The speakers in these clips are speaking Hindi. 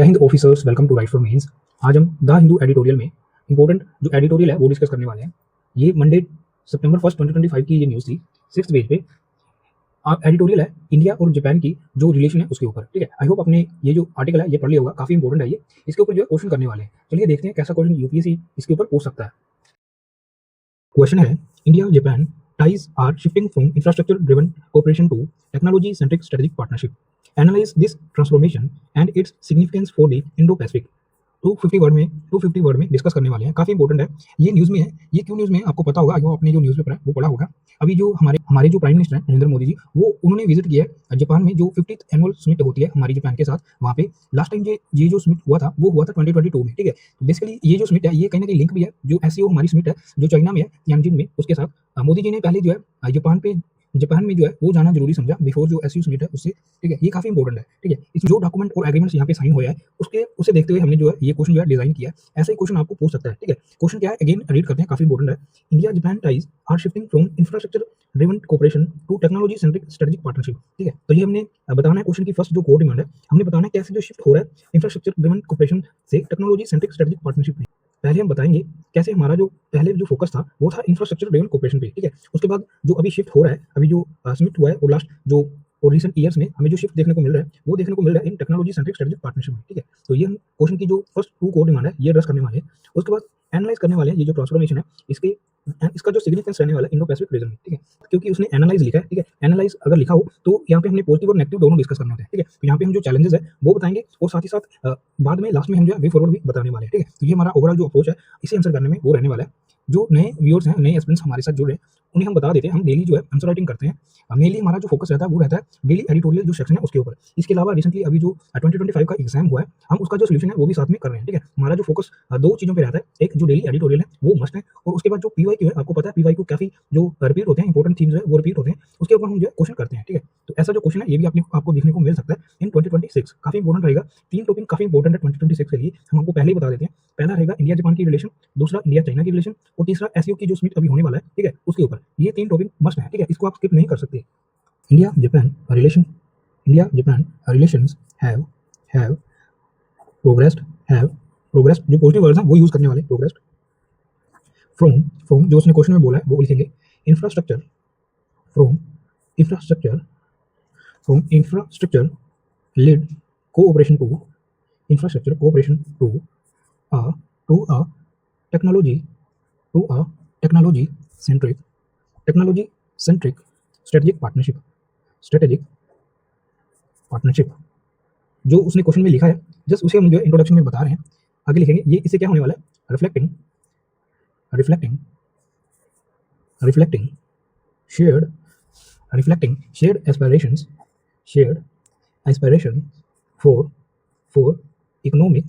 जय हिंद officers, welcome to write for mains. आज हम द हिंदू एडिटोरियल में इंपॉर्टेंट जो एडिटोरियल है वो डिस्कस करने वाले हैं। ये मंडे सितंबर 1 2025 की ये न्यूज़ थी। 6th पेज पे एडिटोरियल है इंडिया और जापान की जो रिलेशन है उसके ऊपर। ठीक है, आई होप आपने ये जो आर्टिकल है ये पढ़ लिया होगा, काफी इंपॉर्टेंट है ये। इसके ऊपर जो है क्वेश्चन करने वाले हैं। चलिए देखते हैं कैसा क्वेश्चन यूपीएससी इसके ऊपर पूछ सकता है। क्वेश्चन है, India Japan ties are shifting from infrastructure driven cooperation to technology centric strategic partnership. Analyze this transformation and its significance for the Indo-Pacific. 250 word में डिस्कस करने वाले हैं, काफी इंपॉर्टेंट है। ये न्यूज़ में है, ये क्यों न्यूज़ में है आपको पता होगा, जो आपने जो न्यूज़पेपर है वो पढ़ा होगा। अभी जो हमारे जो प्राइम मिनिस्टर हैं नरेंद्र मोदी जी, वो उन्होंने विजिट किया है जापान में। जो 50th एनुअल समिट होती है हमारी जापान के साथ, वहाँ पे लास्ट टाइम ये जो समिट हुआ था वो हुआ था 2022 में। ठीक है, बेसिकली ये जो समिट है ये कहीं ना कहीं लिंक भी है जो एससीओ हमारी समिट है जो चाइना में है, तियानजिन में, उसके साथ मोदी जी ने पहले जो है जापान में जो है वो जाना जरूरी समझा बिफोर जो एससीओ समिट है उससे। ठीक है, ये काफी इंपॉर्टेंट है। ठीक है, इसमें जो डॉक्यूमेंट और एग्रीमेंट्स यहाँ पे साइन हुआ है उसे देखते हुए हमने जो है ये क्वेश्चन जो है डिजाइन किया है। ऐसा ही क्वेश्चन आपको पूछ सकता है। ठीक है, क्वेश्चन क्या है अगेन रीड करते हैं, काफी इंपॉर्टेंट है। India Japan ties are shifting from infrastructure driven cooperation to technology centric strategic partnership. ठीक है, तो ये हमने बताना है क्वेश्चन की फर्स्ट जो कोर डिमांड है, हमने बताना है कैसे जो शिफ्ट हो रहा है इंफ्रास्ट्रक्चर ड्रिवन कोऑपरेशन से टेक्नोलॉजी सेंट्रिक स्ट्रेटेजिक पार्टनरशिप में। पहले हम बताएंगे कैसे हमारा जो पहले जो फोकस था वो था इंफ्रास्ट्रक्चर ड्रिवन कोऑपरेशन पे। ठीक है, उसके बाद जो अभी शिफ्ट हो रहा है, अभी जो शिफ्ट हुआ है और लास्ट जो और रिसेंट ईयर्स में हमें जो शिफ्ट देखने को मिल रहा है वो देखने को मिल रहा है इन टेक्नोलॉजी सेंट्रिक स्ट्रेटेजिक पार्टनरशिप में। ठीक है, तो ये हम क्वेश्चन की जो फर्स्ट टू कोर डिमांड है ये एड्रेस करने वाले हैं। उसके बाद एनालाइज करने वाले हैं ये जो ट्रांसफॉर्मेशन है इसका जो सिग्निफिकेंस रहने वाला है इंडो पैसिफिक रीजन में। ठीक है, क्योंकि उसने एनालाइज लिखा है। ठीक है, एनालाइज अगर लिखा हो तो यहाँ पे हमने पॉजिटिव और नेगेटिव दोनों डिस्कस करने होते हैं। ठीक है, तो यहाँ पे हम जो चैलेंजेस है वो बताएंगे और साथ ही साथ बाद में लास्ट में हम जो है वे फॉरवर्ड भी बताने वाले हैं। ठीक है, तो ये हमारा ओवरऑल जो अप्रोच है इसे आंसर करने में वो रहने वाला है। जो नए व्यूअर्स हैं, नए एस्पिरेंट्स हमारे साथ जुड़ रहे हैं, उन्हें हम बता देते हैं हम डेली जो है आंसर राइटिंग करते हैं। मेनली हमारा जो फोकस रहता है वो रहता है डेली एडिटोरियल जो सेक्शन है उसके ऊपर। इसके अलावा रिसेंटली अभी जो 2025 का एग्जाम हुआ है हम उसका जो सोल्यूशन है वो भी साथ में कर रहे हैं। ठीक है, हमारा जो फोकस दो चीजों पे रहता है, एक जो डेली एडिटोरियल है वो मस्ट है, और उसके बाद जो पीवाईक्यू है, आपको पता है पीवाईक्यू काफी जो रिपीट होते हैं, इंपॉर्टेंट थीम्स है वो रिपीट होते हैं, उसके ऊपर हम जो है क्वेश्चन करते हैं। ठीक है, तो ऐसा जो क्वेश्चन है ये भी आपको देखने को मिल सकता है इन 2026, काफी इंपॉर्टेंट रहेगा। तीन टॉपिक काफी इंपॉर्टेंट है 2026 के लिए, हम आपको पहले ही बता देते हैं। पहला रहेगा इंडिया जापान की रिलेशन, दूसरा इंडिया चाइना की रिलेशन, और तीसरा एससीओ की जो समिट अभी होने वाला है। ठीक है, उसके ऊपर ये तीन टॉपिक मस्ट है। ठीक है, इसको आप स्किप नहीं कर सकते। India Japan relation, India Japan relations have progressed, have progressed, जो पॉजिटिव वर्ड्स हैं वो यूज करने वाले, प्रोग्रेस्ड फ्रॉम जो उसने क्वेश्चन में बोला है वो लिखेंगे infrastructure, from infrastructure from infrastructure led cooperation to infrastructure cooperation uh to uh technology to uh technology centric technology centric strategic partnership. जो उसने क्वेश्चन में लिखा है जस्ट उसे हम जो इंट्रोडक्शन में बता रहे हैं, आगे लिखेंगे। ये इससे क्या होने वाला है, reflecting reflecting reflecting shared reflecting shared aspiration for for economic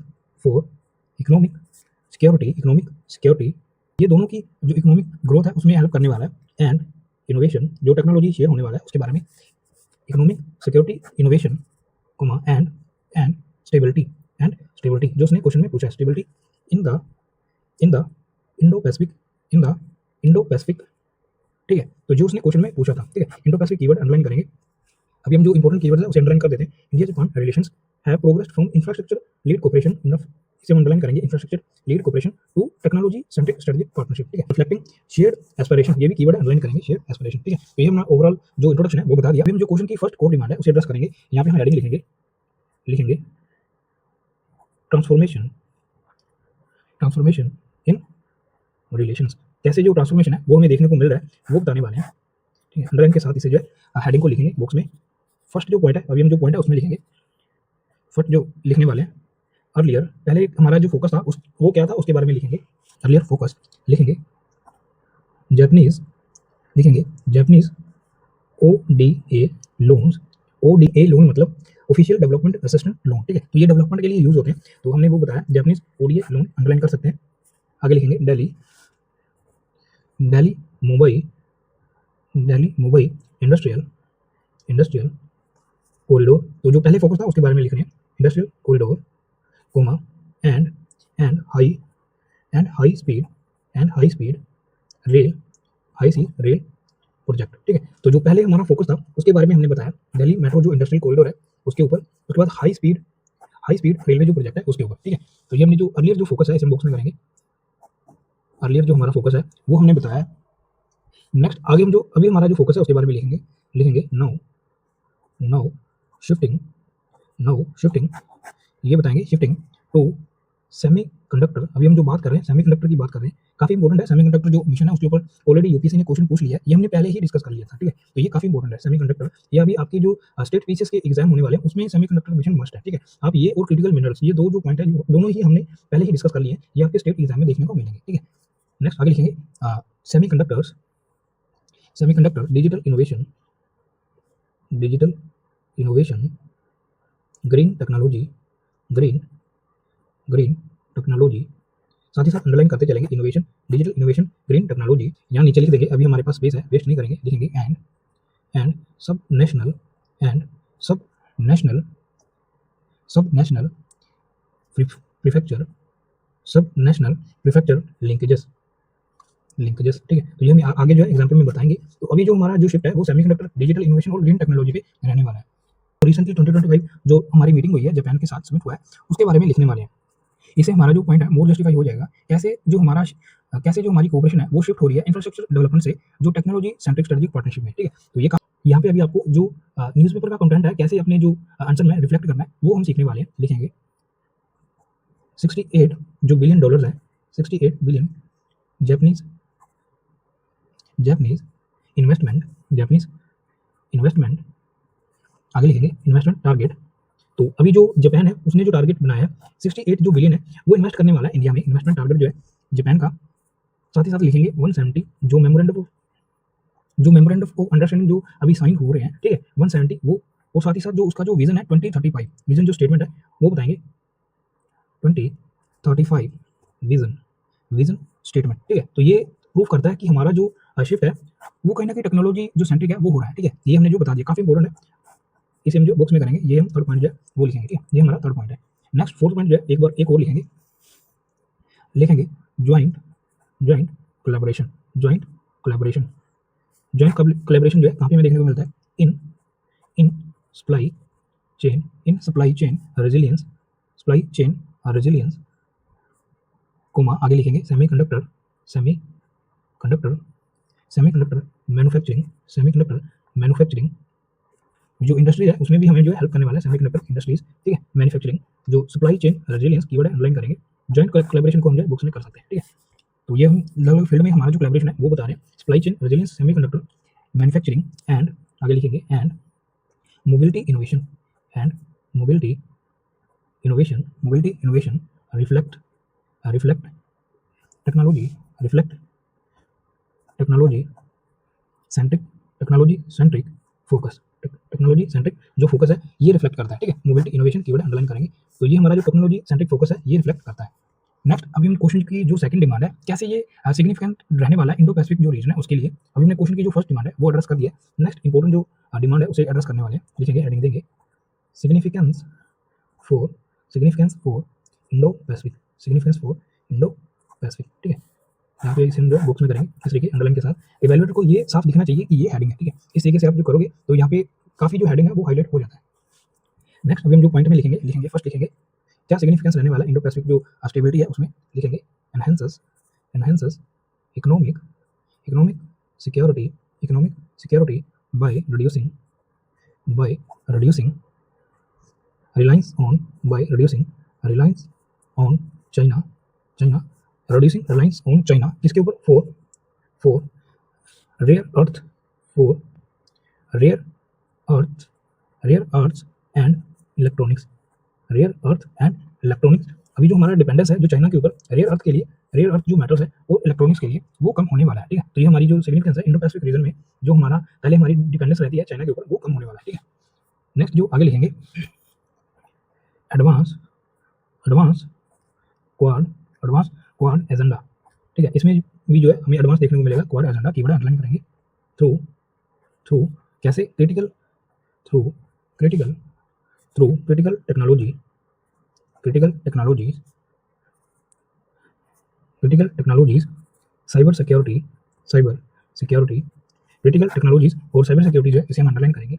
security, ये दोनों की जो इकोनॉमिक ग्रोथ है उसमें हेल्प करने वाला है। एंड इनोवेशन, जो टेक्नोलॉजी शेयर होने वाला है उसके बारे में, economic security, innovation, and stability जो उसने क्वेश्चन में पूछा है, stability in the Indo Pacific. ठीक है, तो जो उसने क्वेश्चन में पूछा था। ठीक है, इंडो पैसिफिक कीवर्ड अंडरलाइन करेंगे। अभी हम जो इंपॉर्टेंट कीवर्ड है उसे अंडरलाइन कर देते हैं। India Japan relations have progressed from infrastructure lead cooperation, इसे हम अंडरलाइन करेंगे, infrastructure lead cooperation to technology centric strategic partnership. ठीक है, रिफ्लेक्टिंग शेयर्ड एस्पिरेशन, ये भी कीवर्ड अंडरलाइन करेंगे, शेयर्ड एस्पिरेशन। ठीक है, तो ये हमने ओवरऑल जो इंट्रोडक्शन है वो बता दिया। अभी हम जो क्वेश्चन की फर्स्ट कोर डिमांड है उसे एड्रेस करेंगे। यहाँ पे हम हेडिंग लिखेंगे ट्रांसफॉर्मेशन इन रिलेशंस। कैसे जो ट्रांसफॉर्मेशन है वो हमें देखने को मिल रहा है वो बताने वाले हैं। ठीक है, अंडरलाइन के साथ इसे जो है हेडिंग को लिखेंगे बॉक्स में। फर्स्ट जो पॉइंट है, अभी हम जो पॉइंट है उसमें लिखेंगे, फर्स्ट जो लिखने वाले हैं अर्लियर, पहले हमारा जो फोकस था वो क्या था उसके बारे में लिखेंगे। अर्लियर फोकस लिखेंगे Japanese ODA loans. ODA loan मतलब ऑफिशियल डेवलपमेंट असिस्टेंट लोन। ठीक है, तो ये डेवलपमेंट के लिए यूज होते हैं, तो हमने वो बताया जापानीज ओडीए लोन, अंडरलाइन कर सकते हैं। आगे लिखेंगे दिल्ली मुंबई इंडस्ट्रियल कॉरिडोर, तो जो पहले फोकस था उसके बारे में लिख रहे हैं, industrial corridor, comma and high speed rail project. ठीक है, तो जो पहले हमारा फोकस था उसके बारे में हमने बताया, दिल्ली मेट्रो जो इंडस्ट्रियल कॉरिडोर है उसके ऊपर। उसके बाद हाई हाई स्पीड रेलवे जो प्रोजेक्ट है उसके ऊपर, ठीक है। तो ये हमने जो अर्लियर जो फोकस है इसे हम बॉक्स में करेंगे, अर्लियर जो हमारा फोकस है वो हमने बताया। नेक्स्ट आगे हम जो अभी हमारा जो फोकस है उसके बारे में लिखेंगे, लिखेंगे now now shifting, now shifting, ये बताएंगे शिफ्टिंग टू सेमीकंडक्टर। अभी हम जो बात कर रहे हैं सेमीकंडक्टर की बात कर रहे हैं, काफी इंपॉर्टेंट है सेमीकंडक्टर जो मिशन है उसके ऊपर ऑलरेडी यूपीएससी ने क्वेश्चन पूछ लिया है, ये हमने पहले ही डिस्कस कर लिया था, ठीक है। तो ये काफी इंपॉर्टेंट है सेमीकंडक्टर, ये अभी आपकी जो स्टेट पीसीएस के एग्जाम होने वाले हैं उसमें सेमीकंडक्टर मिशन मस्ट है, ठीक है। आप ये और क्रिटिकल मिनरल्स, ये दो जो पॉइंट है दोनों ही हमने पहले ही डिस्कस कर लिए हैं, ये आपके स्टेट एग्जाम में देखने को मिलेंगे, ठीक है। नेक्स्ट आगे लिखेंगे semiconductors, semiconductor digital innovation, digital innovation, green technology, green green technology, साथ ही साथ अंडरलाइन करते चलेंगे innovation, digital innovation, green technology, यहाँ नीचे लिख देंगे, अभी हमारे पास स्पेस है वेस्ट नहीं करेंगे, लिखेंगे एंड सब नेशनल, एंड सब नेशनल, सब नेशनल प्रीफेक्चर, सब नेशनल प्रीफेक्चर लिंकेजेस, लिंकेजेस, ठीक है। तो ये हमें आगे जो है एग्जाम्पल में बताएंगे। तो अभी जो हमारा जो शिफ्ट है वो सेमीकंडक्टर, डिजिटल इनोवेशन और ग्रीन टेक्नोलॉजी पे रहने वाला है। रिसेंटली 2025 जो हमारी मीटिंग हुई है जापान के साथ समिट हुआ है उसके बारे में लिखने वाले हैं। इससे हमारा जो पॉइंट है मोर जस्टिफाई हो जाएगा, कैसे जो हमारा कैसे जो हमारी कोऑपरेशन है वो शिफ्ट हो रही है इंफ्रास्ट्रक्चर डेवलपमेंट से जो टेक्नोलॉजी सेंट्रिक स्ट्रेटेजिक पार्टनरशिप में, ठीक है। तो ये यहाँ पे अभी आपको जो न्यूज़पेपर का कंटेंट है कैसे अपने जो आंसर में रिफ्लेक्ट करना है वो हम सीखने वाले हैं। लिखेंगे 68 जो बिलियन डॉलर्स है, 68 billion Japanese Japanese investment, Japanese investment, आगे लिखेंगे इन्वेस्टमेंट टारगेट। तो अभी जो जापान है उसने जो टारगेट बनाया है 68 जो बिलियन है वो इन्वेस्ट करने वाला है इंडिया में, इन्वेस्टमेंट टारगेट जो है जापान का। साथ ही साथ लिखेंगे 170 जो मेमोरेंडम ऑफ अंडरस्टैंडिंग जो अभी साइन हो रहे हैं, ठीक है 170 वो, और साथ ही साथ जो उसका जो विजन है 2035 विजन जो स्टेटमेंट है वो बताएंगे 2035 विजन, विजन स्टेटमेंट, ठीक है। तो ये प्रूव करता है कि हमारा जो शिफ्ट है वो कहीं ना कहीं टेक्नोलॉजी जो सेंट्रिक है वो हो रहा है, ठीक है। ये हमने जो बता दिया काफी इंपॉर्टेंट है, इसे हम जो बॉक्स में करेंगे, ये हम थर्ड पॉइंट जो है वो लिखेंगे, ठीक है। ये हमारा थर्ड पॉइंट है। नेक्स्ट फोर्थ पॉइंट जो है एक बार एक और लिखेंगे, लिखेंगे joint joint collaboration, joint collaboration, joint collaboration जो है काफी में देखने को मिलता है इन इन सप्लाई चेन, इन supply chain resilience, supply chain resilience, comma आगे लिखेंगे semiconductor, semiconductor, semiconductor manufacturing, semiconductor manufacturing जो इंडस्ट्री है उसमें भी हमें जो है हेल्प करने वाला है सेमीकंडक्टर इंडस्ट्रीज, ठीक है। मैन्युफैक्चरिंग जो सप्लाई चेन रेजिलियंस कीवर्ड है अंडरलाइन करेंगे, जॉइंट कोलैबोरेशन को हम जो बुक्स में कर सकते हैं, ठीक है। तो ये हम अलग अलग फील्ड में हमारा जो कोलैबोरेशन है वो बता रहे हैं, supply chain resilience, semiconductor manufacturing, and आगे लिखेंगे and mobility innovation, and mobility innovation, mobility innovation reflect reflect technology, reflect technology centric, technology centric focus, technology centric जो फोकस है ये रिफ्लेक्ट करता है, ठीक है। मोबिलिटी इनोवेशन कीवर्ड अंडरलाइन करेंगे। तो ये हमारा जो टेक्नोलॉजी सेंट्रिक फोकस है ये रिफ्लेक्ट करता है। नेक्स्ट अभी हम क्वेश्चन की जो सेकंड डिमांड है कैसे ये सिग्निफिकेंट रहने वाला है इंडो पैसिफिक जो रीजन है उसके लिए, अभी हमने क्वेश्चन की जो फर्स्ट डिमांड है वो एड्रेस कर दिया है। नेक्स्ट इंपॉर्टेंट जो डिमांड है उसे एड्रेस करने वाले हैं, लिखेंगे हेडिंग देंगे significance for Indo Pacific, significance for Indo Pacific, ठीक है। यहाँ पे इसे हम जो बुक्स में करेंगे इस तरीके अंडरलाइन के साथ। इवैल्यूएटर को ये साफ दिखना चाहिए कि ये हेडिंग है, ठीक है। इस तरीके से आप जो करोगे तो यहाँ पे काफी जो हेडिंग है वो हाईलाइट हो जाता है। नेक्स्ट अभी हम जो पॉइंट में लिखेंगे, लिखेंगे फर्स्ट लिखेंगे क्या सिग्निफिकेंस रहने वाला इंडो पैसिफिक जो स्टेबिलिटी है उसमें, लिखेंगे enhances economic economic security by reducing reliance on China, reducing reliance on China किसके ऊपर, for rare earth and electronics, rare earth and electronics. अभी जो हमारा डिपेंडेंस है जो चाइना के ऊपर रेयर अर्थ के लिए, रेयर अर्थ जो मेटल्स है और इलेक्ट्रॉनिक्स के लिए वो कम होने वाला है, ठीक है। तो ये हमारी जो सिग्निफिकेंस है इंडो पैसिफिक रीजन में जो हमारा पहले हमारी डिपेंडेंस रहती है चाइना के ऊपर वो कम होने वाला है, ठीक है। नेक्स्ट जो आगे लिखेंगे एडवांस क्वाड एजेंडा, ठीक है। इसमें भी जो है हमें एडवांस देखने को मिलेगा क्वाड एजेंडा कीवर्ड अंडरलाइन करेंगे थ्रू कैसे critical technologies cyber security, critical technologies और साइबर सिक्योरिटी जो है इसे हम अंडरलाइन करेंगे।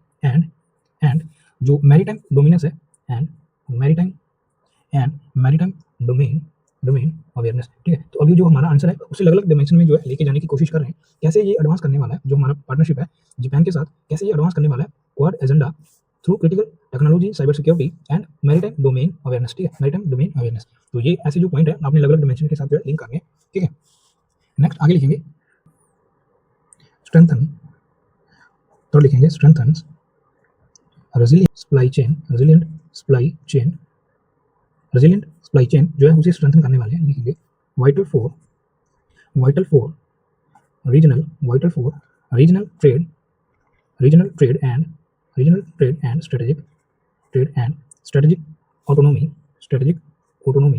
एंड जो मैरीटाइम डोमिनेंस है, and maritime and maritime domain domain awareness. ठीक है, तो अभी जो हमारा आंसर है उसे अलग अलग डायमेंशन में जो है लेके जाने की कोशिश कर रहे हैं। कैसे ये एडवांस करने वाला है, जो हमारा पार्टनरशिप है जापान के साथ, कैसे ये एडवांस करने वाला है quad agenda through critical technology, cyber security and maritime domain awareness. ठीक है, मैरीटाइम डोमेन अवेयरनेस। तो ये ऐसे जो पॉइंट है आपने अलग अलग डायमेंशन के साथ जो है लिंक करने हैं। ठीक है, नेक्स्ट आगे लिखेंगे स्ट्रेंथन, तो लिखेंगे strengthens resilient supply chain, resilient supply chain, resilient supply chain जो है उसे स्ट्रेंथन करने वाले हैं। लिखेंगे vital for regional, vital for regional trade, regional trade and strategic trade and strategic autonomy, strategic autonomy.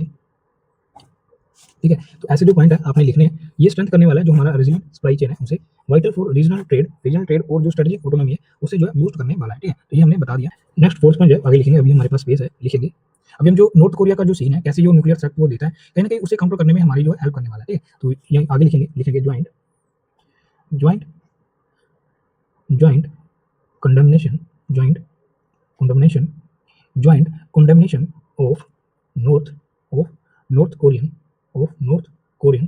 ठीक है, तो ऐसे जो पॉइंट है आपने लिखने हैं, ये स्ट्रेंथ करने वाला है जो हमारा रेजिलिएंट सप्लाई चेन है उसे, वाइटल फॉर रीजनल ट्रेड और जो स्ट्रेटेजिक ऑटोनोमी है उसे जो है बूस्ट करने वाला है। ठीक है, तो ये हमने बता दिया। नेक्स्ट फोर्थ पॉइंट है आगे लिखेंगे, अभी हमारे पास स्पेस है, लिखेंगे अभी हम जो नॉर्थ कोरिया का जो सीन है, कैसे जो न्यूक्लियर थ्रेट वो देता है, कहीं ना कहीं उसे काउंटर करने में हमारी जो है हेल्प करने वाला है। ठीक है, तो ये आगे लिखेंगे joint joint joint condemnation, joint condemnation, joint condemnation of North of North Korean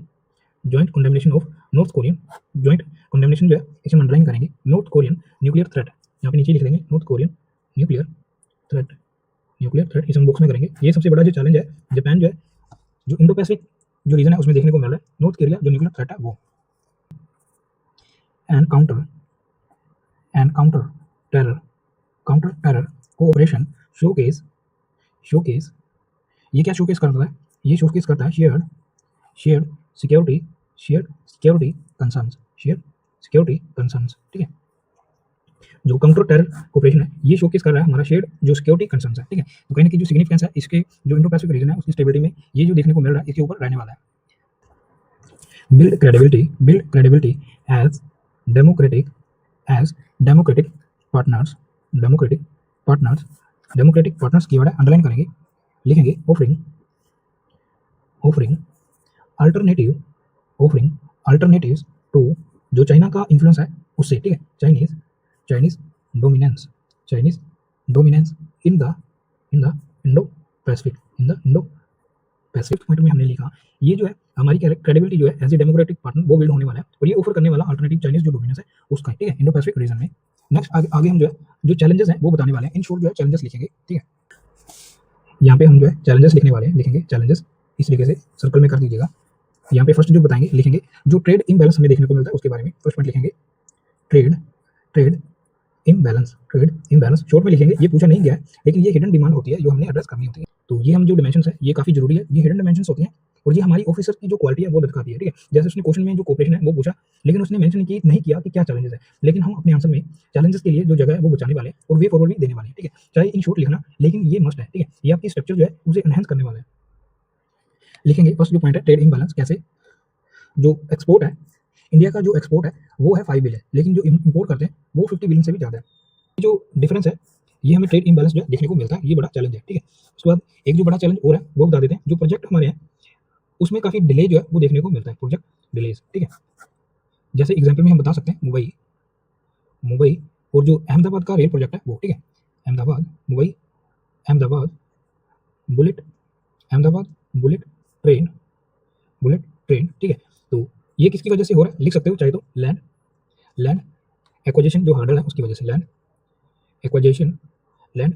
joint condemnation of North Korean joint condemnation जो है इसे अंडरलाइन करेंगे, नॉर्थ कोरियन न्यूक्लियर थ्रेट, यहाँ पे नीचे लिख देंगे नॉर्थ कोरियन न्यूक्लियर थ्रेट इसे हम बॉक्स में करेंगे। ये सबसे बड़ा जो चैलेंज है जापान जो है, जो इंडो पैसिफिक जो रीजन है उसमें देखने को मिल रहा है, नॉर्थ कोरिया जो न्यूक्लियर थ्रेट है वो, and counter terror cooperation showcase ये क्या शोकेस करता है, ये शोकेस करता है शेयर्ड सिक्योरिटी कंसर्न्स। ठीक है, जो काउंटर टेरर कोऑपरेशन है ये शोकेस कर रहा है हमारा शेयर्ड जो सिक्योरिटी कंसर्न्स है। ठीक है, तो कहीं ना कहीं जो सिग्निफिकेंस है इसके जो इंडो पैसिफिक रीजन है उसकी स्टेबिलिटी में ये जो देखने को मिल रहा है इसके ऊपर रहने वाला है। Build credibility as democratic partners key word underline करेंगे, लिखेंगे ऑफरिंग अल्टरनेटिव्स टू जो चाइना का इन्फ्लुएंस है उससे। ठीक है, Chinese dominance in the Indo Pacific point में हमने लिखा ये जो है हमारी क्रेडिबिलिटी जो है एज ए डेमोक्रेटिक पार्टनर वो बिल्ड होने वाला है और ये ऑफर करने वाला अल्टरनेटिव चाइनीज जो डोमिनेंस है उसका। ठीक है, इंडो पैसिफिक रीजन में। नेक्स्ट आगे हम जो है जो चैलेंजेस हैं वो बताने वाले हैं, इन शॉर्ट जो है चैलेंजेस लिखेंगे। ठीक है, यहाँ पे हम जो है चैलेंजेस लिखने वाले हैं, लिखेंगे चैलेंजेस इस तरीके से सर्कल में कर दीजिएगा। यहाँ पे फर्स्ट जो बताएंगे लिखेंगे जो ट्रेड इम्बैलेंस हमें देखने को मिलता है उसके बारे में फर्स्ट पॉइंट लिखेंगे, ट्रेड इम्बैलेंस शॉर्ट में लिखेंगे, ये पूछा नहीं गया है लेकिन ये हिडन डिमांड होती है जो हमने एड्रेस करनी होती है। तो ये हम जो डायमेंशंस है ये काफी जरूरी है, ये हिडन डायमेंशंस होती हैं और ये हमारी ऑफिसर की जो क्वालिटी है वो दिखाती है। ठीक है, जैसे उसने क्वेश्चन में जो कोऑपरेशन है वो पूछा लेकिन उसने मेंशन नहीं किया कि क्या चैलेंजेस है, लेकिन हम अपने आंसर में चैलेंजेस के लिए जो जगह है वो बचाने वाले हैं और वे फॉरवर्ड भी देने वाले हैं। ठीक है, चाहे इन शॉर्ट लिखना लेकिन ये मस्ट है। ठीक है, ये आपकी स्ट्रक्चर जो है उसे एनहांस करने वाला है। लिखेंगे फर्स्ट जो पॉइंट है ट्रेड इम्बैलेंस, कैसे जो एक्सपोर्ट है इंडिया का जो एक्सपोर्ट है वो है 5 बिलियन लेकिन जो इम्पोर्ट करते हैं वो 50 बिलियन से भी ज़्यादा है। जो डिफरेंस है ये हमें ट्रेड इम्बैलेंस जो देखने को मिलता है, ये बड़ा चैलेंज है। ठीक है, उसके बाद एक जो बड़ा चैलेंज और है वो बता देते हैं, जो प्रोजेक्ट हमारे हैं उसमें काफ़ी डिले जो है वो देखने को मिलता है, प्रोजेक्ट डिलेज। ठीक है, जैसे एग्जाम्पल में हम बता सकते हैं मुंबई और जो अहमदाबाद का रेल प्रोजेक्ट है वो। ठीक है, अहमदाबाद बुलेट ट्रेन। ठीक है, तो ये किसकी वजह से हो रहा है लिख सकते हो चाहे तो, लैंड एक्विजिशन जो हर्डल है उसकी वजह से, लैंड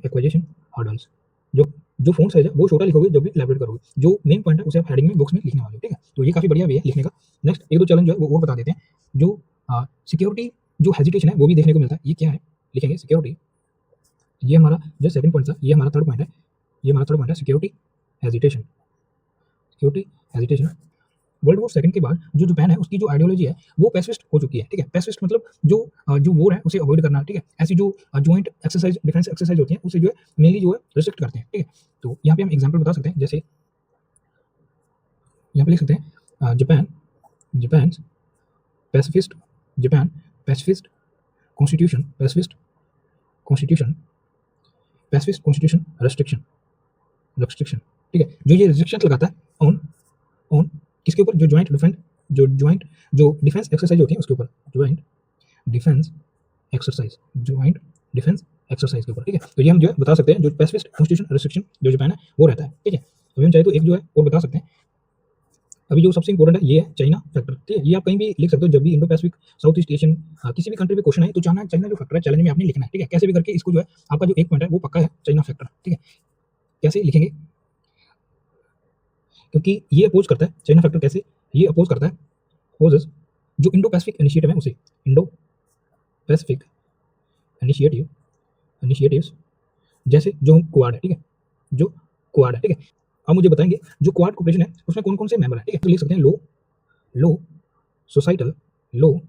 एक्विजिशन हर्डल्स। जो फॉन्ट साइज है वो छोटा लिखोगे जब भी इलैबोरेट करोगे, जो मेन पॉइंट है उसे आप हेडिंग में बॉक्स में लिखने वाले हो। ठीक है, तो ये काफी बढ़िया वे है लिखने का। नेक्स्ट एक दो चैलेंज जो है वो और बता देते हैं, जो सिक्योरिटी जो हेजिटेशन है वो भी देखने को मिलता है, ये क्या है लिखेंगे सिक्योरिटी। ये हमारा जो सेकंड पॉइंट था ये हमारा थर्ड पॉइंट है, security hesitation. World war second के बाद जो जापान है उसकी जो आइडियोलॉजी है वो पैसिफिस्ट हो चुकी है। ठीक है, पैसिफिस्ट मतलब जो वॉर है उसे अवॉइड करना। ठीक है, ऐसी जो जॉइंट एक्सरसाइज डिफेंस एक्सरसाइज होती है उसे जो है मेनली जो है रिस्ट्रिक्ट करते हैं। ठीक है, तो यहाँ पे हम एग्जांपल बता सकते हैं, जैसे यहाँ पे लिख सकते हैं जापान पैसिफिस्ट कॉन्स्टिट्यूशन रिस्ट्रिक्शन। ठीक है, जो ये रिस्ट्रिक्शन लगाता है ऑन किसके ऊपर, जो ज्वाइंट डिफेंस एक्सरसाइज होती है उसके ऊपर, ज्वाइंट डिफेंस एक्सरसाइज के ऊपर। ठीक है, तो ये हम जो है बता सकते हैं जो पैसिफिस्ट कॉन्स्टिट्यूशन रिस्ट्रिक्शन जो जापान है वो रहता है। ठीक है, अभी हम चाहे तो एक जो है और बता सकते हैं। अभी जो सबसे इंपॉर्टेंट है ये है चाइना फैक्टर, ठीक है। ये आप कहीं भी लिख सकते हो, जब भी Indo Pacific, south east Asian, किसी भी कंट्री पे क्वेश्चन है तो चाइना चाइना जो फैक्टर है चैलेंज में आपने लिखना है, ठीक है। कैसे भी करके इसको जो है आपका जो एक पॉइंट है वो पक्का है चाइना फैक्टर, ठीक है। कैसे लिखेंगे, क्योंकि ये अपोज करता है चाइना फैक्टर, कैसे ये अपोज करता है, अपोजेस जो इंडो पैसिफिक इनिशिएटिव है उसे, इंडो पैसिफिक इनिशिएटिव, इनिशिएटिव्स जैसे जो क्वाड है, ठीक है, जो क्वाड है, ठीक है। अब मुझे बताएंगे जो क्वाड कोऑपरेशन है उसमें कौन कौन से मेंबर है, ठीक है। तो लिख सकते हैं लो लो सोसाइटल, लो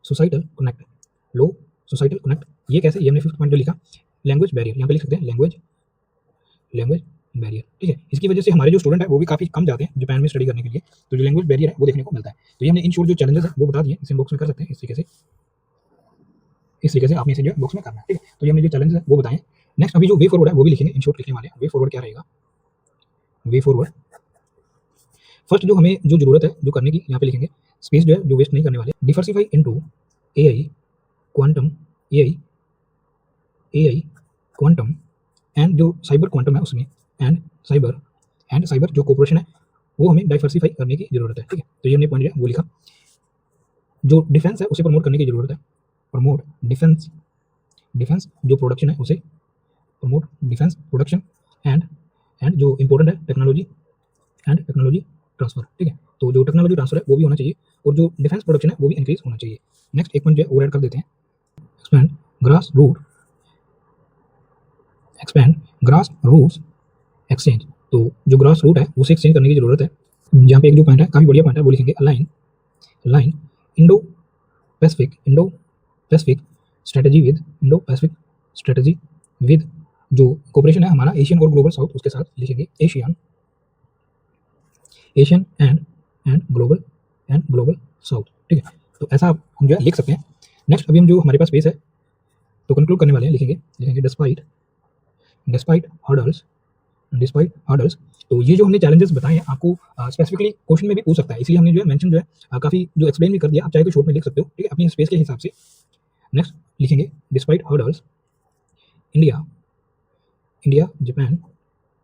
सोसाइटल कनेक्ट, लो सोसाइटल कनेक्ट। ये कैसे, ये हमने फिफ्थ पॉइंट जो लिखा, लैंग्वेज बैरियर, यहाँ पे लिख सकते हैं लैंग्वेज, लैंग्वेज बैरियर, ठीक है। इसकी वजह से हमारे जो स्टूडेंट है वो भी काफी कम जाते हैं जापान में स्टडी करने के लिए, तो जो लैंग्वेज बैरियर है वो देखने को मिलता है। तो ये हमने इन शॉर्ट जो चैलेंजेस है वो बता दिए, इसे बॉक्स में कर सकते हैं इस तरीके से, इस तरीके से आपने इसे जो है बॉक्स में करना है, ठीक है। तो ये हमने जो चैलेंजेस है वो बताएं। नेक्स्ट अभी जो वे फॉरवर्ड है वो भी लिखेंगे, इन शॉर्ट लिखने वाले हैं। वे फॉरवर्ड क्या रहेगा, वे फॉरवर्ड फर्स्ट जो हमें जो जरूरत है जो करने की, यहाँ पे लिखेंगे स्पेस जो है जो वेस्ट नहीं करने वाले, diversify into AI quantum, AI AI quantum and जो साइबर क्वांटम है उसमें, एंड साइबर जो कोऑपरेशन है वो हमें डाइवर्सिफाई करने की जरूरत है, ठीक है। तो ये हमने पॉइंट वो लिखा। जो डिफेंस है उसे प्रमोट करने की जरूरत है, प्रमोट डिफेंस, डिफेंस जो प्रोडक्शन है उसे प्रमोट डिफेंस प्रोडक्शन एंड जो इंपॉर्टेंट है टेक्नोलॉजी एंड टेक्नोलॉजी ट्रांसफर, ठीक है। तो जो टेक्नोलॉजी ट्रांसफर है वो भी होना चाहिए और जो डिफेंस प्रोडक्शन है वो भी इंक्रीज होना चाहिए। नेक्स्ट एक पॉइंट जो है और ऐड कर देते हैं, expand grass root, expand grass roots exchange. तो जो ग्रास रूट है उसे एक्सचेंज करने की जरूरत है। यहाँ पे एक जो पॉइंट है काफी बढ़िया पॉइंट है वो लिखेंगे, align, align Indo Pacific, Indo Pacific strategy with, Indo Pacific strategy with जो कोऑपरेशन है हमारा एशियन और ग्लोबल साउथ, उसके साथ लिखेंगे Asian, Asian and global south, ठीक है। तो ऐसा हम जो है लिख सकते हैं। नेक्स्ट अभी हम जो हमारे पास स्पेस है तो कंक्लूड करने वाले हैं, लिखेंगे लिखेंगे despite, despite hurdles, despite hurdles. तो ये जो हमने चैलेंजेस बताए हैं आपको स्पेसिफिकली क्वेश्चन में भी पूछ सकता है, इसलिए हमने जो है मेंशन जो है काफी जो एक्सप्लेन भी कर दिया, आप चाहे तो शॉर्ट में लिख सकते हो, ठीक है, अपनी स्पेस के हिसाब से। नेक्स्ट लिखेंगे despite hurdles, India, India Japan,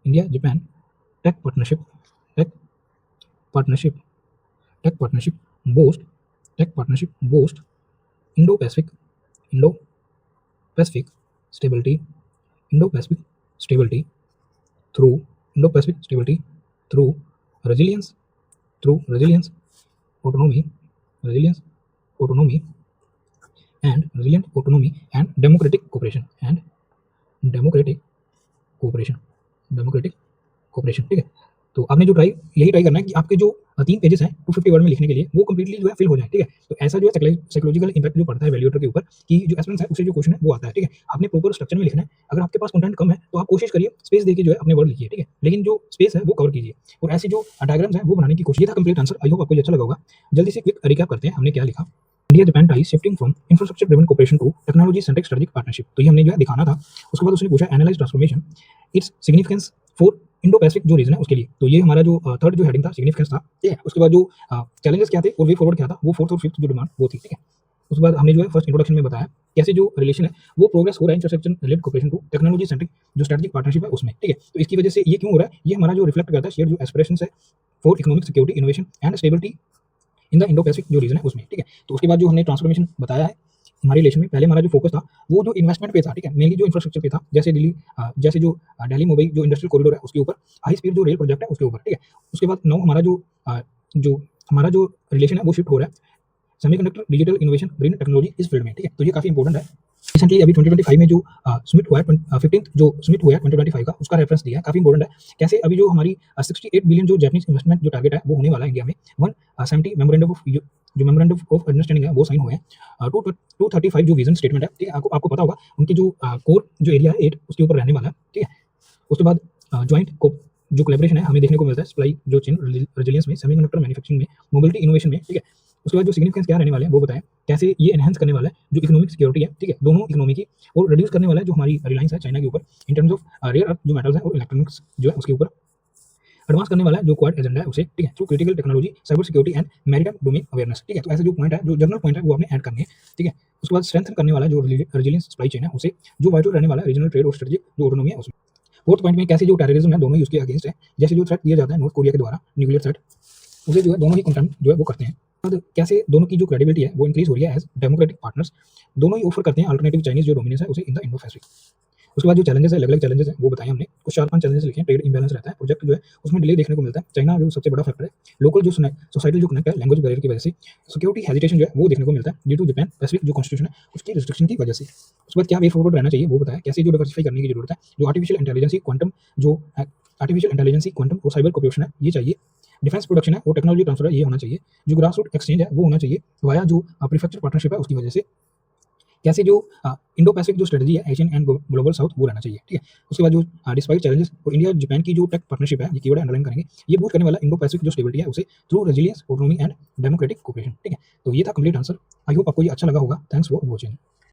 India Japan tech partnership, tech partnership, tech partnership boost, tech partnership boost Indo Pacific, Indo Pacific stability, Indo Pacific stability through, Indo Pacific stability through resilience, through resilience, autonomy, resilience, autonomy and resilient autonomy and democratic cooperation, and democratic cooperation, democratic cooperation, ठीक है। तो आपने जो ट्राई, यही ट्राई करना है कि आपके जो 3 पेजेस हैं 250 वर्ड में लिखने के लिए वो कंप्लीटली जो है फिल हो जाए, ठीक है। तो ऐसा जो है साइकोलॉजिकल इंपैक्ट जो पड़ता है वैल्यूएटर के ऊपर कि जो एस्पिरेंट्स है उससे जो क्वेश्चन है वो आता है, ठीक है। आपने प्रॉपर स्ट्रक्चर में लिखना है। अगर आपके पास कंटेंट कम है तो आप कोशिश करिए स्पेस देके जो है अपने वर्ड लिखिए, ठीक है, लेकिन जो स्पेस है वो कवर कीजिए और ऐसी जो डायग्राम्स है वो बनाने की कोशिश। ये था कंप्लीट आंसर, आई होप आपको ये अच्छा लगा होगा। जल्दी से क्विक रिकैप करते हैं हमने क्या लिखा। India Japan ties shifting from infrastructure driven cooperation to technology centric strategic partnership, तो ये हमने जो है दिखाना था। उसके बाद उसने पूछा analyse transformation its significance for Indo Pacific जो रीजन है उसके लिए, तो ये हमारा जो थर्ड जो हेडिंग था सिग्निफिकेंस था, ठीक है। उसके बाद जो चैलेंजेस क्या थे और वे फॉरवर्ड क्या था वो फोर्थ और फिफ्थ जो डिमांड वो थी, ठीक है। उसके बाद हमने जो है फर्स्ट इंट्रोडक्शन में बताया कैसे जो रिलेशन है वो प्रोग्रेस हो रहा है intersection related cooperation to technology centric जो स्ट्रेटेजिक पार्टनरशिप है उसमें, ठीक है। तो इसकी वजह से ये क्यों हो रहा है, ये हमारा जो रिफ्लेक्ट करता है शेयर जो एस्पिरेशंस है for economic security, innovation and stability in the Indo Pacific जो रीजन है उसमें, ठीक है। तो उसके बाद जो हमने ट्रांसफॉर्मेशन बताया है हमारे रिलेशन में, पहले हमारा जो फोकस था वो जो इन्वेस्टमेंट पे था, ठीक है, मेनली जो इंफ्रास्ट्रक्चर पे था, जैसे दिल्ली जैसे जो दिल्ली मुंबई जो इंडस्ट्रियल कॉरिडोर है उसके ऊपर, हाई स्पीड जो रेल प्रोजेक्ट है उसके ऊपर, ठीक है। उसके बाद नाउ हमारा जो रिलेशन है वो शिफ्ट हो रहा है semiconductor digital innovation green technology इस फील्ड में, ठीक है। तो ये काफी इंपॉर्टेंट है। रिसेंटली अभी 2025 में जो समिट हुआ है 15th जो समिट हुआ है 2025 का उसका रेफरेंस दिया है, काफी इंपॉर्टेंट है। कैसे अभी जो हमारी 68 बिलियन जो जापानीज इन्वेस्टमेंट जो टारगेट है वो होने वाला है इंडिया में, 170 मेमोरेंडम ऑफ जो मेमोरेंडम ऑफ अंडरस्टैंडिंग है वो साइन हुए हैं, 235 जो विजन स्टेटमेंट है, ठीक है। आपको पता होगा उनकी जो कोर जो एरिया है 8 उसके ऊपर रहने वाला है, ठीक है। उसके बाद ज्वाइंट जो कोलैबोरेशन है हमें देखने को मिलता है सप्लाई जो चेन रेजिलियंस में, सेमीकंडक्टर मैन्युफैक्चरिंग में, मोबिलिटी इनोवेशन में, ठीक है। उसके बाद जो सिग्निफिकेंस क्या रहने वाले हैं वो बताएं, कैसे ये एनहांस करने वाला है जो इकोनॉमिक सिक्योरिटी है, ठीक है, दोनों इकोनॉमी की, और रिड्यूस करने वाला है जो हमारी रिलायंस है चाइना के ऊपर in terms of rare earth जो मेटल्स है और इलेक्ट्रॉनिक्स जो है उसके ऊपर एडवांस करने वाला है जो क्वाड एजेंडा है उसे, ठीक है, through critical technology cyber security and maritime domain awareness, ठीक है। तो ऐसे जो पॉइंट है जो जनरल पॉइंट है वो आपने ऐड करने हैं, ठीक है। उसके बाद स्ट्रेंथन करने वाला जो रेजिलियंस सप्लाई चेन है उसे, जो वाइटल रहने वाला है रीजनल ट्रेड और स्ट्रेटेजिक जो ऑटोनॉमी है उसमें। फोर्थ पॉइंट में कैसे जो टेररिज्म है दोनों ही उसके अगेंस्ट है, जैसे जो थ्रेट दिया जाता है नॉर्थ कोरिया के द्वारा न्यूक्लियर थ्रेट, उसे जो है दोनों ही कंटेम जो है वो करते हैं। बाद कैसे दोनों की जो क्रेडिबिलिटी है वो इंक्रीज हो रही है एज डेमोक्रेटिक पार्टनर्स, दोनों ही ऑफर करते हैं अल्टरनेटिव चाइनीज जो डोमिनेंस है उसे इन द इंडो पैसिफिक। उसके बाद जो चैलेंजेस है, अलग अलग चैलेंजेस है वो बताए हमने, कुछ 4-5 चैलेंजेस लिखे हैं। ट्रेड इंबैलेंस रहता है, प्रोजेक्ट जो है उसमें डिले देखने को मिलता है, चाइना जो सबसे बड़ा फैक्टर है। लोकल जो सोसाइटल जो कनेक्ट है लैंग्वेज बैरियर की वजह से, सिक्योरिटी हेजिटेशन जो है वो देखने को मिलता है ड्यू टू जापान पैसिफिक जो कॉन्स्टिट्यूशन है उसकी रिस्ट्रिक्शन की वजह से। उसके बाद क्या वे फॉरवर्ड रहना चाहिए वो बताया, कैसे जो डाइवर्सिफाई करने की जरूरत है, जो आर्टिफिशियल इंटेलिजेंस क्वांटम जो आर्टिफिशियल इंटेलिजेंस क्वांटम और साइबर कॉर्पोरेशन है ये चाहिए, डिफेंस प्रोडक्शन है वो टेक्नोलॉजी ट्रांसफर है ये होना चाहिए, जो ग्रास रूट एक्सचेंज है वो होना चाहिए वाया जो प्रीफेक्चर पार्टनरशिप है उसकी वजह से, कैसे जो इंडो पैसिफिक जो स्ट्रेटजी है एशियन एंड ग्लोबल साउथ वो रहना चाहिए, ठीक है। उसके बाद जो डिस्पाइट चैलेंजेस और इंडिया जापान की जो टेक पार्टनरशिप है ये कीवर्ड अंडरलाइन करेंगे, ये बूस्ट करने वाला इंडो पैसिफिक जो स्टेबिलिटी है उसे through resilience, autonomy and democratic cooperation, ठीक है। तो ये था कंप्लीट आंसर। आई होप आपको ये अच्छा लगा होगा। Thanks for watching.